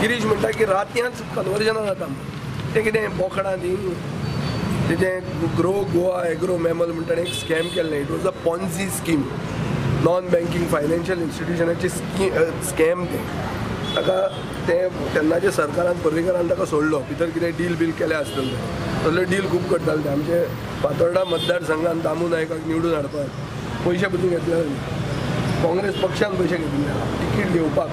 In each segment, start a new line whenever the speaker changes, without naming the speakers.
गिरीश म्हणटा की रातयांच कन्वर्जना जाता तें कितें बोकडां न्ही तेजें ग्रो गोवा एग्रो मॅमल म्हणटा एक स्कॅम केल्लें. It was a Ponzi scheme, non banking financial इन्स्टिट्युशनाची स्कॅम तें. ताका तेन्नाच्या सरकारान पर्रीकरान ताका सोडलो. भितर कितें डील बील केलें आसतलें तसलें डील खूब करताले ते. आमचे फातोर्डा मतदारसंघान दामू नायकाक निवडून हाडपाक पयशे पसून घेतले. काँग्रेस पक्षान पयशे घेतिल्ले तिकीट घेवपाक.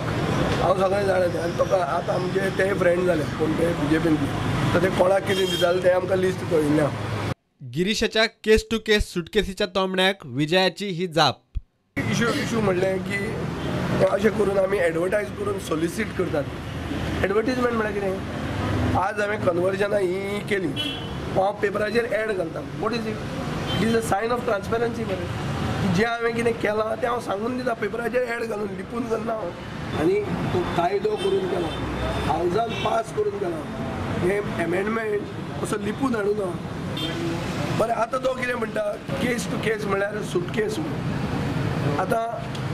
हांव सगळें जाणा तें. आनी ताका आतां आमचे ते फ्रेंड जाले कोण ते BJPन तर ते कोणाक कितें दिताले तें आमकां लिस्ट कळिल्लें.
गिरीशाच्या केस टू केस सुटकेसीच्या तोंबण्याक विजयाची ही जाप.
इशू म्हणलें की अशें करून आमी एडवर्टायज करून सोलिसीट करतात. एडवर्टिजमेंट म्हळ्यार कितें, आज हांवें कन्वर्जनां ही केली हांव पेपराचेर एड घालता. What is it is a sign of transparency. बरें जें हांवें कितें केलां तें हांव सांगून दिता पेपराचेर एड घालून, लिपून करना हांव. आनी तो कायदो करून केला, हावजान पास करून केला, हे एमेंडमेंट असो लिपून हाडून हांव. बरें आतां तो कितें म्हणटा केस टू केस म्हळ्यार सुटकेस. आतां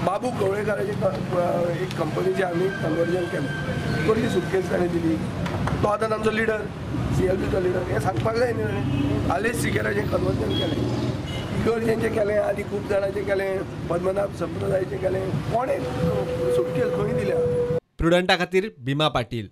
बाबू कवळेकाराची एक कंपनीचें आमी कन्वर्जन केलें, कसली सुटकेस ताणें दिली. तो आतां तांचो लिडर, CLPचो लिडर. हें सांगपाक जाय न्ही ताणें. आलेस सिकेराचें कन्वर्जन केलें, इगर्जेंचें केलें, आनी खूब जाणांचें केलें, पद्मनाभ संप्रदायाचें केलें. कोणें सुटकेस खंय दिल्या.
प्रुडंटा खातीर बिमा पाटील.